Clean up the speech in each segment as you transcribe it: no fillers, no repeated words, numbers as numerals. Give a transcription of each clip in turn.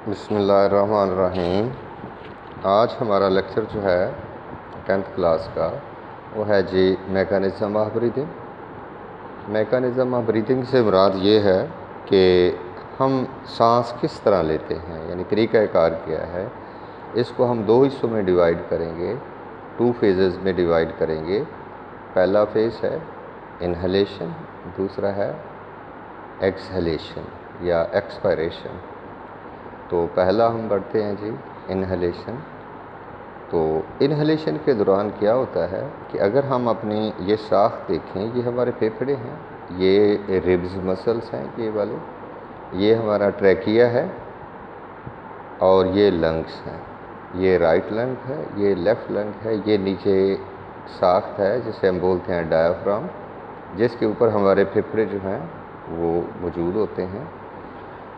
बिस्मिल्लाहिर्रहमानिर्रहीम। आज हमारा लेक्चर जो है 10th क्लास का वो है जी mechanism of breathing. Mechanism of breathing से मुराद ये है कि हम सांस किस तरह लेते हैं, यानी तरीक़ाकार क्या है। इसको हम दो हिस्सों में डिवाइड करेंगे, 2 फेजेज़ में डिवाइड करेंगे। पहला फेज़ है इन्हेलेशन, दूसरा है एक्सहेलेशन या एक्सपायरेशन। तो पहला हम बढ़ते हैं जी इन्हेलेशन। तो इन्हेलेशन के दौरान क्या होता है कि अगर हम अपनी ये शाख देखें, ये हमारे फेफड़े हैं, ये रिब्स मसल्स हैं, ये वाले, ये हमारा ट्रैकिया है और ये लंग्स हैं। ये राइट लंग है, ये लेफ़्ट लंग है, ये नीचे शाख है जिसे हम बोलते हैं डायाफ्राम, जिसके ऊपर हमारे फेफड़े जो हैं वो मौजूद होते हैं।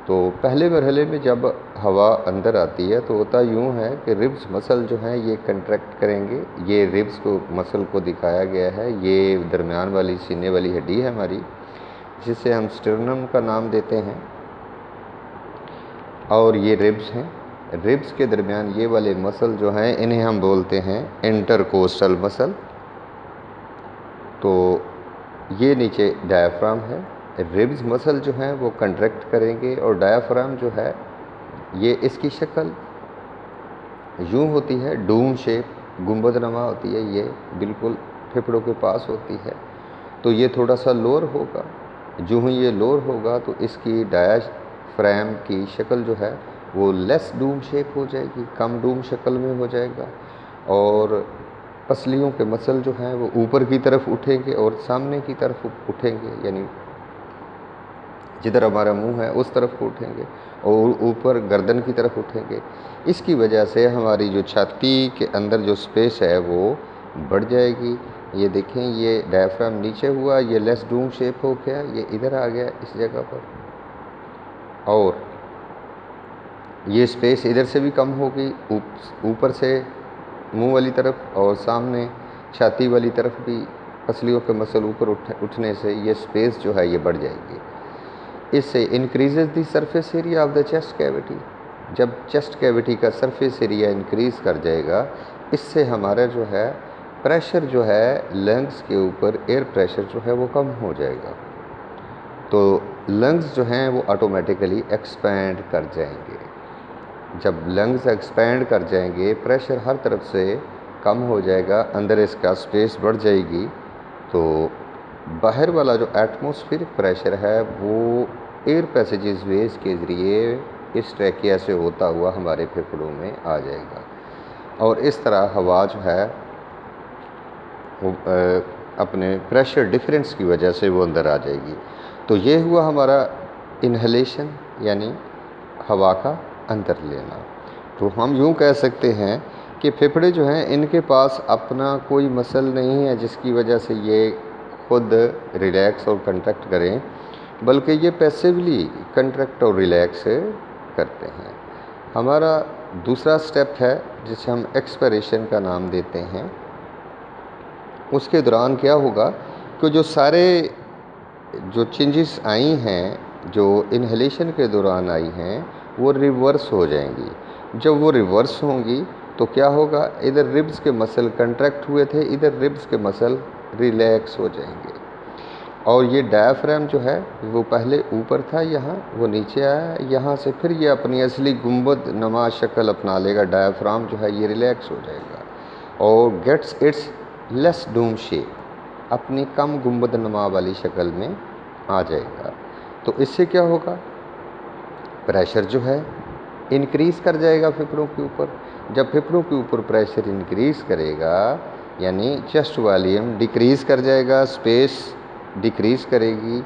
तो पहले मरहले में जब हवा अंदर आती है तो होता यूँ है कि रिब्स मसल जो हैं ये कंट्रैक्ट करेंगे। ये रिब्स को मसल को दिखाया गया है, ये दरमियान वाली सीने वाली हड्डी है हमारी, जिसे हम स्टर्नम का नाम देते हैं। और ये रिब्स हैं, रिब्स के दरमियान ये वाले मसल जो हैं इन्हें हम बोलते हैं इंटरकोस्टल मसल। तो ये नीचे डायाफ्राम है, रिब्स मसल जो हैं वो कंट्रैक्ट करेंगे और डायाफ्राम जो है ये इसकी शक्ल यूँ होती है, डूम शेप, गुंबदनुमा होती है, ये बिल्कुल फेफड़ों के पास होती है। तो ये थोड़ा सा लोअर होगा, जो ही ये लोअर होगा तो इसकी डायाफ्राम की शक्ल जो है वो लेस डूम शेप हो जाएगी, कम डूम शक्ल में हो जाएगा। और पसलियों के मसल जो हैं वो ऊपर की तरफ उठेंगे और सामने की तरफ उठेंगे, यानी जिधर हमारा मुंह है उस तरफ को उठेंगे और ऊपर गर्दन की तरफ उठेंगे। इसकी वजह से हमारी जो छाती के अंदर जो स्पेस है वो बढ़ जाएगी। ये देखें, ये डायफ्राम नीचे हुआ, ये लेस डूम शेप हो गया, ये इधर आ गया इस जगह पर, और ये स्पेस इधर से भी कम होगी, ऊपर से मुंह वाली तरफ और सामने छाती वाली तरफ भी पसलियों के मसल ऊपर उठने से ये स्पेस जो है ये बढ़ जाएगी। इससे increases the surface area of the chest cavity. जब चेस्ट कैविटी का सरफेस एरिया इंक्रीज़ कर जाएगा, इससे हमारा जो है प्रेशर जो है लंग्स के ऊपर, एयर प्रेशर जो है वो कम हो जाएगा। तो लंग्स जो हैं वो ऑटोमेटिकली एक्सपैंड कर जाएंगे। जब लंग्स एक्सपैंड कर जाएंगे, प्रेशर हर तरफ से कम हो जाएगा, अंदर इसका स्पेस बढ़ जाएगी, तो बाहर वाला जो एटमॉस्फेरिक प्रेशर है वो एयर पैसेजेस वेज के ज़रिए इस ट्रैकिया से होता हुआ हमारे फेफड़ों में आ जाएगा और इस तरह हवा जो है वो अपने प्रेशर डिफरेंस की वजह से वो अंदर आ जाएगी। तो ये हुआ हमारा इन्हेलेशन, यानी हवा का अंदर लेना। तो हम यूँ कह सकते हैं कि फेफड़े जो हैं इनके पास अपना कोई मसल नहीं है जिसकी वजह से ये खुद रिलैक्स और कंट्रैक्ट करें, बल्कि ये पैसिवली कंट्रैक्ट और रिलैक्स करते हैं। हमारा दूसरा स्टेप है जिसे हम एक्सपायरेशन का नाम देते हैं। उसके दौरान क्या होगा कि जो सारे जो चेंजेस आई हैं, जो इन्हेलेशन के दौरान आई हैं, वो रिवर्स हो जाएंगी। जब वो रिवर्स होंगी तो क्या होगा, इधर रिब्स के मसल कंट्रैक्ट हुए थे, इधर रिब्स के मसल रिलैक्स हो जाएंगे। और ये डायाफ्राम जो है वो पहले ऊपर था, यहाँ वो नीचे आया, यहाँ से फिर ये अपनी असली गुंबद नमा शक्ल अपना लेगा। डायाफ्राम जो है ये रिलैक्स हो जाएगा और gets its less dome shape, अपनी कम गुंबद नमा वाली शक्ल में आ जाएगा। तो इससे क्या होगा, प्रेशर जो है इंक्रीज़ कर जाएगा फेफड़ों के ऊपर। जब फेफड़ों के ऊपर प्रेशर इंक्रीज़ करेगा, यानी चेस्ट वॉल्यूम डिक्रीज़ कर जाएगा, स्पेस डिक्रीज़ करेगी।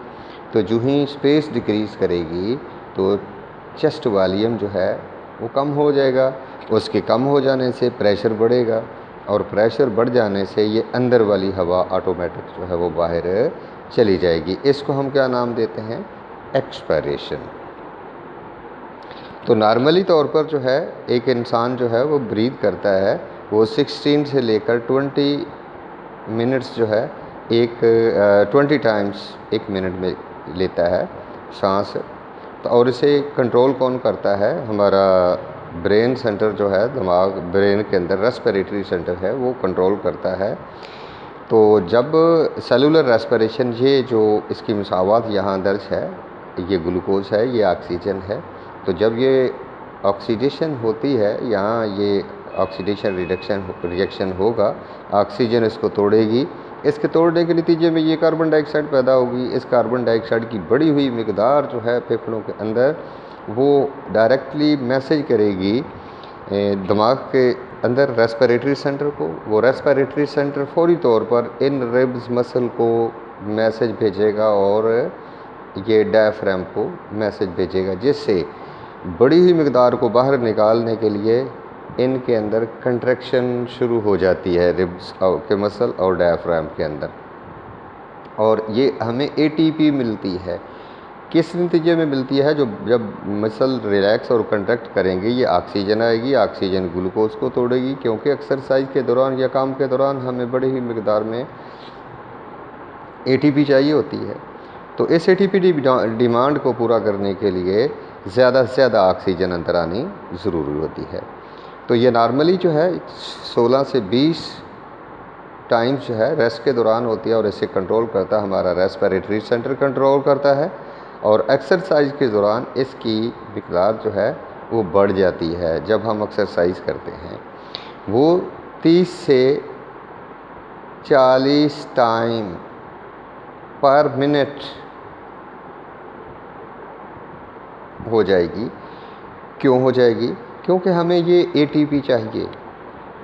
तो जो ही स्पेस डिक्रीज़ करेगी तो चेस्ट वॉल्यूम जो है वो कम हो जाएगा। उसके कम हो जाने से प्रेशर बढ़ेगा और प्रेशर बढ़ जाने से ये अंदर वाली हवा ऑटोमेटिक जो है वो बाहर चली जाएगी। इसको हम क्या नाम देते हैं, एक्सपायरेशन। तो नॉर्मली तौर पर जो है एक इंसान जो है वो ब्रीथ करता है, वो 16 से लेकर 20 मिनट्स जो है 20 टाइम्स 1 मिनट में लेता है सांस। तो और इसे कंट्रोल कौन करता है? हमारा ब्रेन सेंटर जो है, दिमाग ब्रेन के अंदर रेस्पिरेटरी सेंटर है, वो कंट्रोल करता है। तो जब सेलुलर रेस्पिरेशन, ये जो इसकी मिसावात यहाँ दर्ज है, ये ग्लूकोज है, ये ऑक्सीजन है। तो जब ये ऑक्सीडेशन होती है, यहाँ ये ऑक्सीडेशन रिएक्शन होगा, ऑक्सीजन इसको तोड़ेगी। इसके तोड़ने के नतीजे में ये कार्बन डाइऑक्साइड पैदा होगी। इस कार्बन डाइऑक्साइड की बढ़ी हुई मिकदार जो है फेफड़ों के अंदर, वो डायरेक्टली मैसेज करेगी दिमाग के अंदर रेस्पिरेटरी सेंटर को। वो रेस्पिरेटरी सेंटर फौरी तौर पर इन रिब्स मसल को मैसेज भेजेगा और ये डायफ्राम को मैसेज भेजेगा, जिससे बड़ी हुई मिकदार को बाहर निकालने के लिए इनके अंदर कंट्रैक्शन शुरू हो जाती है, रिब्स के मसल और डायफ्राम के अंदर। और ये हमें एटीपी मिलती है। किस नतीजे में मिलती है? जब मसल रिलैक्स और कंट्रैक्ट करेंगे, ये ऑक्सीजन आएगी, ऑक्सीजन ग्लूकोज को तोड़ेगी, क्योंकि एक्सरसाइज के दौरान या काम के दौरान हमें बड़ी ही मिकदार में एटीपी चाहिए होती है। तो इस एटीपी डिमांड को पूरा करने के लिए ज़्यादा से ज़्यादा ऑक्सीजन अंदर आनी ज़रूरी होती है। तो ये नॉर्मली जो है 16 से 20 टाइम्स जो है रेस्ट के दौरान होती है, और इसे कंट्रोल करता है हमारा रेस्पिरेटरी सेंटर कंट्रोल करता है। और एक्सरसाइज के दौरान इसकी मिकदार जो है वो बढ़ जाती है। जब हम एक्सरसाइज करते हैं, वो 30 से 40 टाइम पर मिनट हो जाएगी। क्यों हो जाएगी? क्योंकि हमें ये एटीपी चाहिए।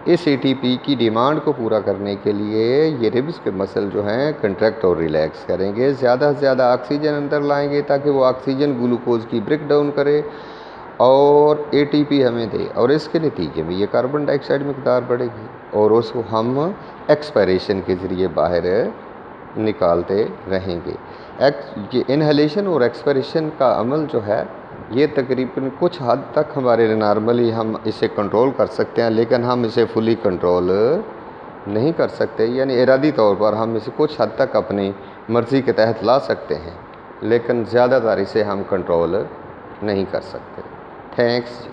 इस एटीपी की डिमांड को पूरा करने के लिए ये रिब्स के मसल जो हैं कंट्रैक्ट और रिलैक्स करेंगे, ज़्यादा से ज़्यादा ऑक्सीजन अंदर लाएंगे, ताकि वो ऑक्सीजन ग्लूकोज की ब्रेक डाउन करे और एटीपी हमें दे। और इसके नतीजे में ये कार्बन डाइऑक्साइड मिकदार बढ़ेगी, और उसको हम एक्सपायरेशन के ज़रिए बाहर निकालते रहेंगे। ये इनहेलेशन और एक्सपायरेशन का अमल जो है, ये तकरीबन कुछ हद तक हमारे नॉर्मली हम इसे कंट्रोल कर सकते हैं, लेकिन हम इसे फुली कंट्रोल नहीं कर सकते। यानी इरादी तौर पर हम इसे कुछ हद तक अपनी मर्ज़ी के तहत ला सकते हैं, लेकिन ज़्यादातर इसे हम कंट्रोल नहीं कर सकते। थैंक्स।